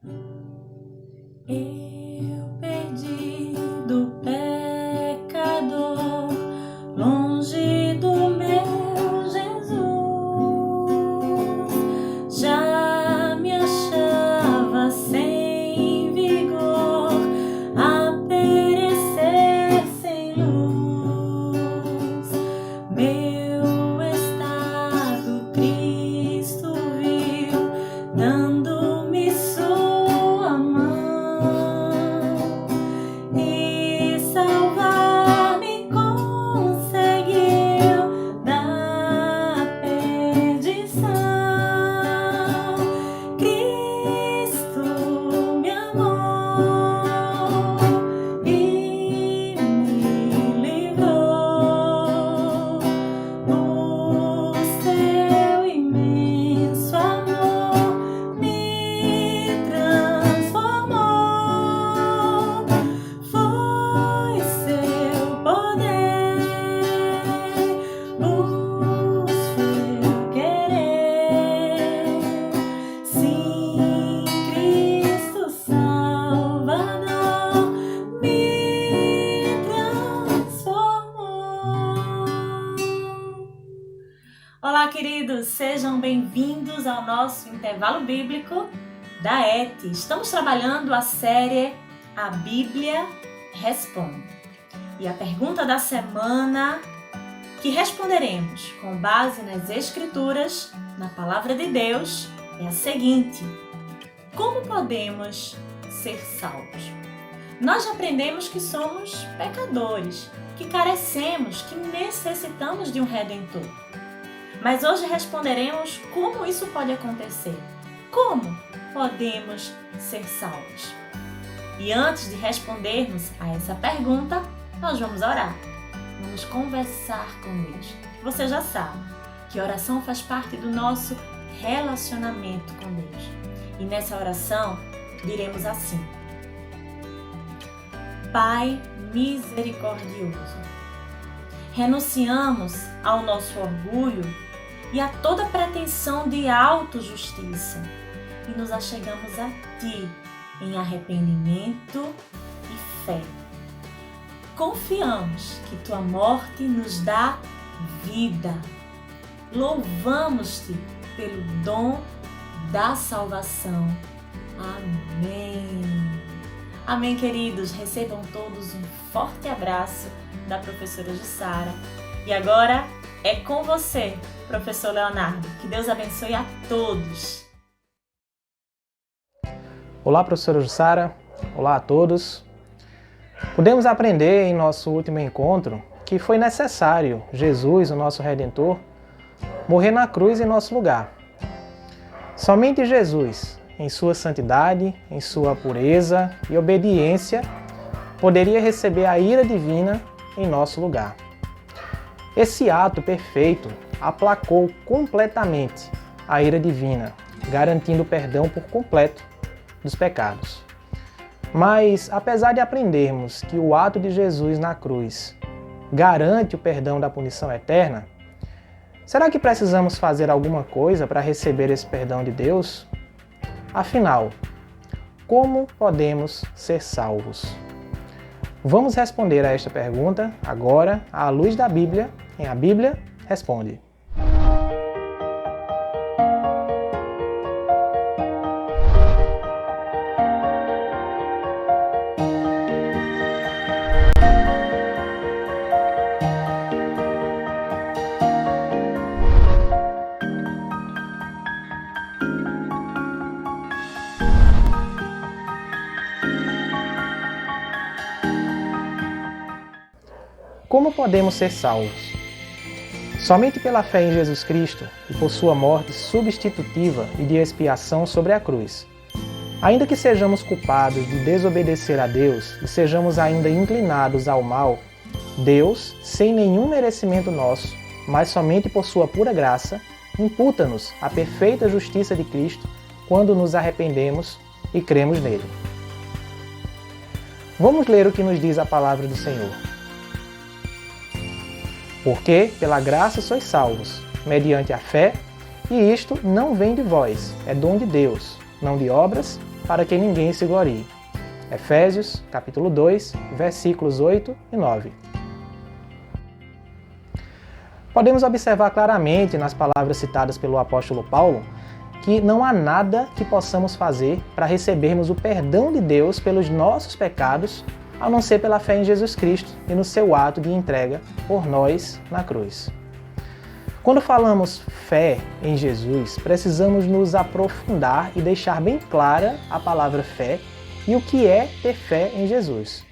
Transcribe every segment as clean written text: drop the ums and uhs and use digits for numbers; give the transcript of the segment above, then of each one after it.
Eu perdido pecador, longe do meu Jesus, já me achava sem vigor, a perecer sem luz. Meu estado Cristo viu, dando-me sua mão. E salvar-me conseguiu da perdição. Cristo me amou e me livrou. O seu imenso amor me transformou. Foi seu poder, o seu querer. Sim, Cristo Salvador me transformou. Olá, queridos, sejam bem-vindos ao nosso intervalo bíblico da ET. Estamos trabalhando a série A Bíblia Responde. E a pergunta da semana que responderemos com base nas Escrituras, na Palavra de Deus, é a seguinte: como podemos ser salvos? Nós já aprendemos que somos pecadores, que carecemos, que necessitamos de um Redentor. Mas hoje responderemos como isso pode acontecer. Como podemos ser salvos? E antes de respondermos a essa pergunta, nós vamos orar. Vamos conversar com Deus. Você já sabe que oração faz parte do nosso relacionamento com Deus. E nessa oração diremos assim: Pai misericordioso, renunciamos ao nosso orgulho e a toda pretensão de autojustiça e nos achegamos a Ti em arrependimento e fé. Confiamos que Tua morte nos dá vida. Louvamos-Te pelo dom da salvação. Amém. Amém, queridos. Recebam todos um forte abraço da professora Jussara. E agora é com você, professor Leonardo. Que Deus abençoe a todos. Olá, professora Jussara. Olá a todos. Podemos aprender em nosso último encontro que foi necessário Jesus, o nosso Redentor, morrer na cruz em nosso lugar. Somente Jesus, em sua santidade, em sua pureza e obediência, poderia receber a ira divina em nosso lugar. Esse ato perfeito aplacou completamente a ira divina, garantindo o perdão por completo dos pecados. Mas, apesar de aprendermos que o ato de Jesus na cruz garante o perdão da punição eterna, será que precisamos fazer alguma coisa para receber esse perdão de Deus? Afinal, como podemos ser salvos? Vamos responder a esta pergunta agora à luz da Bíblia, em A Bíblia Responde. Como podemos ser salvos? Somente pela fé em Jesus Cristo e por sua morte substitutiva e de expiação sobre a cruz. Ainda que sejamos culpados de desobedecer a Deus e sejamos ainda inclinados ao mal, Deus, sem nenhum merecimento nosso, mas somente por sua pura graça, imputa-nos a perfeita justiça de Cristo quando nos arrependemos e cremos nele. Vamos ler o que nos diz a palavra do Senhor. Porque, pela graça sois salvos, mediante a fé, e isto não vem de vós, é dom de Deus, não de obras, para que ninguém se glorie. Efésios, capítulo 2, versículos 8 e 9. Podemos observar claramente nas palavras citadas pelo apóstolo Paulo que não há nada que possamos fazer para recebermos o perdão de Deus pelos nossos pecados, a não ser pela fé em Jesus Cristo e no seu ato de entrega por nós na cruz. Quando falamos fé em Jesus, precisamos nos aprofundar e deixar bem clara a palavra fé e o que é ter fé em Jesus.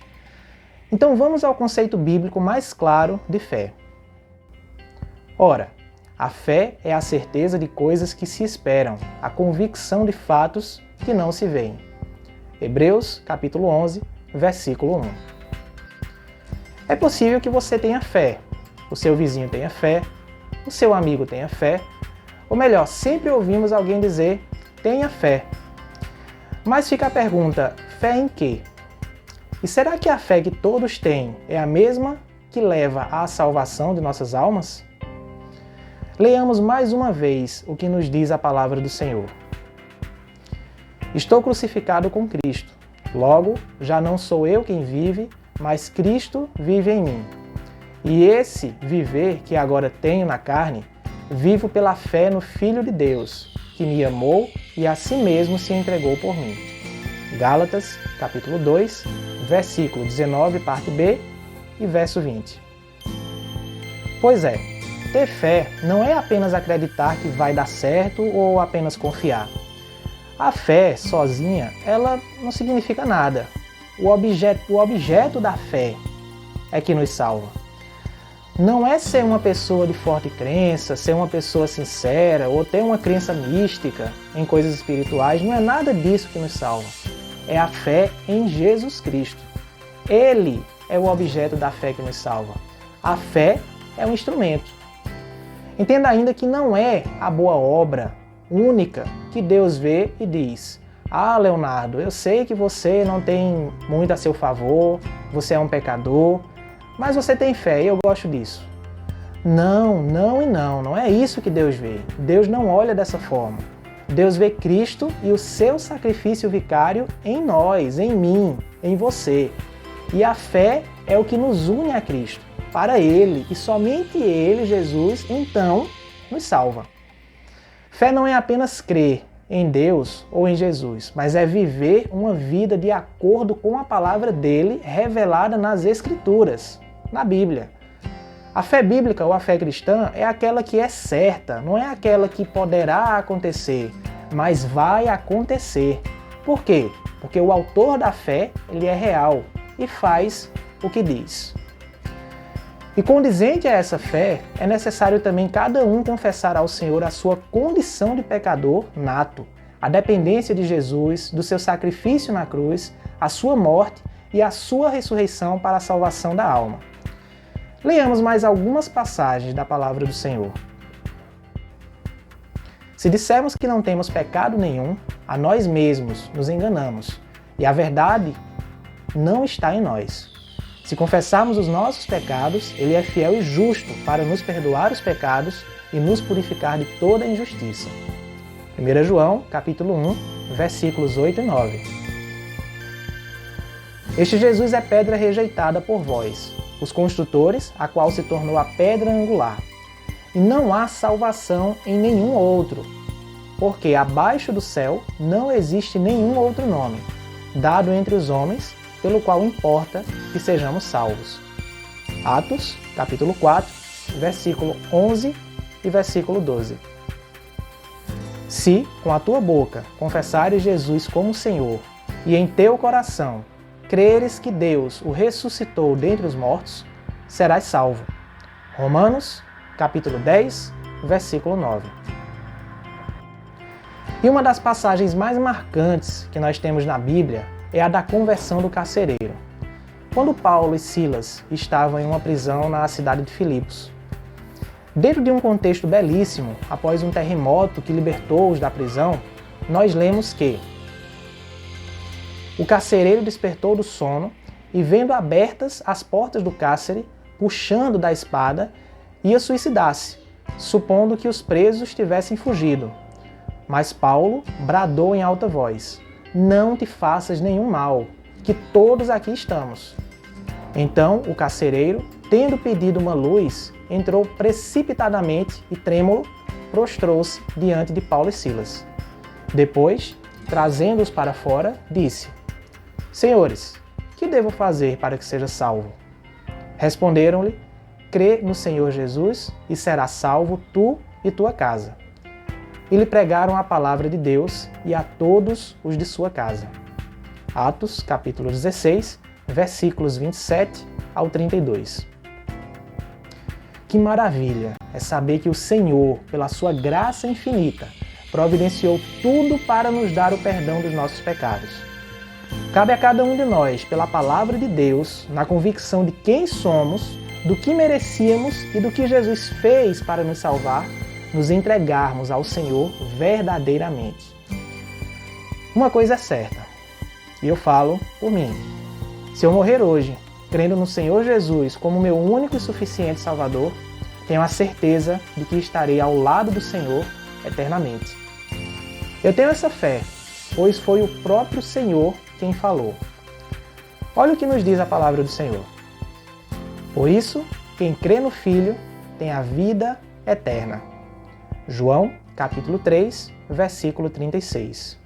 Então vamos ao conceito bíblico mais claro de fé. Ora, a fé é a certeza de coisas que se esperam, a convicção de fatos que não se veem. Hebreus, capítulo 11, versículo 1. É possível que você tenha fé, o seu vizinho tenha fé, o seu amigo tenha fé, ou melhor, sempre ouvimos alguém dizer, tenha fé. Mas fica a pergunta, fé em quê? E será que a fé que todos têm é a mesma que leva à salvação de nossas almas? Leamos mais uma vez o que nos diz a palavra do Senhor. Estou crucificado com Cristo. Logo, já não sou eu quem vive, mas Cristo vive em mim. E esse viver que agora tenho na carne, vivo pela fé no Filho de Deus, que me amou e a si mesmo se entregou por mim. Gálatas, capítulo 2, versículo 19, parte B e verso 20. Pois é, ter fé não é apenas acreditar que vai dar certo ou apenas confiar. A fé sozinha, ela não significa nada. O objeto da fé é que nos salva. Não é ser uma pessoa de forte crença, ser uma pessoa sincera ou ter uma crença mística em coisas espirituais, não é nada disso que nos salva. É a fé em Jesus Cristo. Ele é o objeto da fé que nos salva. A fé é um instrumento. Entenda ainda que não é a boa obra única que Deus vê e diz: ah, Leonardo, eu sei que você não tem muito a seu favor, você é um pecador, mas você tem fé e eu gosto disso. Não, não e não, não é isso que Deus vê. Deus não olha dessa forma. Deus vê Cristo e o seu sacrifício vicário em nós, em mim, em você. E a fé é o que nos une a Cristo. Para Ele, e somente Ele, Jesus, então, nos salva. Fé não é apenas crer em Deus ou em Jesus, mas é viver uma vida de acordo com a palavra dele revelada nas Escrituras, na Bíblia. A fé bíblica ou a fé cristã é aquela que é certa, não é aquela que poderá acontecer, mas vai acontecer. Por quê? Porque o autor da fé, ele é real e faz o que diz. E condizente a essa fé, é necessário também cada um confessar ao Senhor a sua condição de pecador nato, a dependência de Jesus, do seu sacrifício na cruz, a sua morte e a sua ressurreição para a salvação da alma. Leamos mais algumas passagens da palavra do Senhor. Se dissermos que não temos pecado nenhum, a nós mesmos nos enganamos, e a verdade não está em nós. Se confessarmos os nossos pecados, Ele é fiel e justo para nos perdoar os pecados e nos purificar de toda injustiça. 1 João, capítulo 1, versículos 8 e 9. Este Jesus é pedra rejeitada por vós, os construtores, a qual se tornou a pedra angular. E não há salvação em nenhum outro, porque abaixo do céu não existe nenhum outro nome, dado entre os homens, pelo qual importa que sejamos salvos. Atos, capítulo 4, versículo 11 e versículo 12. Se, com a tua boca, confessares Jesus como Senhor, e em teu coração creres que Deus o ressuscitou dentre os mortos, serás salvo. Romanos, capítulo 10, versículo 9. E uma das passagens mais marcantes que nós temos na Bíblia é a da conversão do carcereiro. Quando Paulo e Silas estavam em uma prisão na cidade de Filipos. Dentro de um contexto belíssimo, após um terremoto que libertou-os da prisão, nós lemos que o carcereiro despertou do sono e, vendo abertas as portas do cárcere, puxando da espada, ia suicidar-se, supondo que os presos tivessem fugido. Mas Paulo bradou em alta voz: não te faças nenhum mal, que todos aqui estamos. Então o carcereiro, tendo pedido uma luz, entrou precipitadamente e, trêmulo, prostrou-se diante de Paulo e Silas. Depois, trazendo-os para fora, disse: Senhores, que devo fazer para que seja salvo? Responderam-lhe: crê no Senhor Jesus e serás salvo tu e tua casa. E lhe pregaram a palavra de Deus e a todos os de sua casa. Atos, capítulo 16, versículos 27 ao 32. Que maravilha é saber que o Senhor, pela sua graça infinita, providenciou tudo para nos dar o perdão dos nossos pecados. Cabe a cada um de nós, pela palavra de Deus, na convicção de quem somos, do que merecíamos e do que Jesus fez para nos salvar, nos entregarmos ao Senhor verdadeiramente. Uma coisa é certa, e eu falo por mim: se eu morrer hoje, crendo no Senhor Jesus como meu único e suficiente Salvador, tenho a certeza de que estarei ao lado do Senhor eternamente. Eu tenho essa fé, pois foi o próprio Senhor quem falou. Olha o que nos diz a palavra do Senhor. Por isso, quem crê no Filho tem a vida eterna. João, capítulo 3, versículo 36.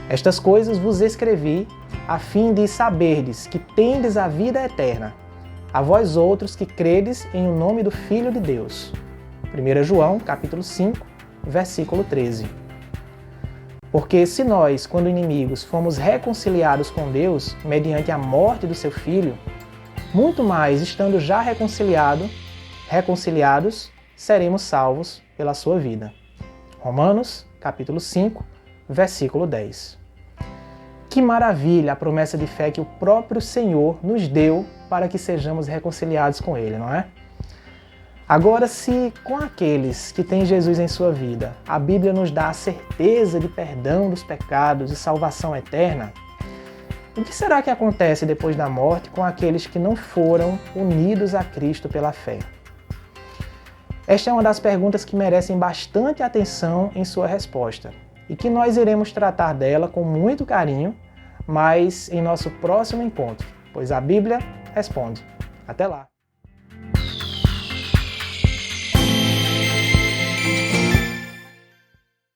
Estas coisas vos escrevi, a fim de saberdes que tendes a vida eterna, a vós outros que credes em o nome do Filho de Deus. 1 João, capítulo 5, versículo 13. Porque se nós, quando inimigos, fomos reconciliados com Deus mediante a morte do seu Filho, muito mais, estando já reconciliados, seremos salvos pela sua vida. Romanos, capítulo 5, versículo 10. Que maravilha a promessa de fé que o próprio Senhor nos deu para que sejamos reconciliados com Ele, não é? Agora, se com aqueles que têm Jesus em sua vida, a Bíblia nos dá a certeza de perdão dos pecados e salvação eterna, o que será que acontece depois da morte com aqueles que não foram unidos a Cristo pela fé? Esta é uma das perguntas que merecem bastante atenção em sua resposta e que nós iremos tratar dela com muito carinho, mas em nosso próximo encontro, pois a Bíblia responde. Até lá!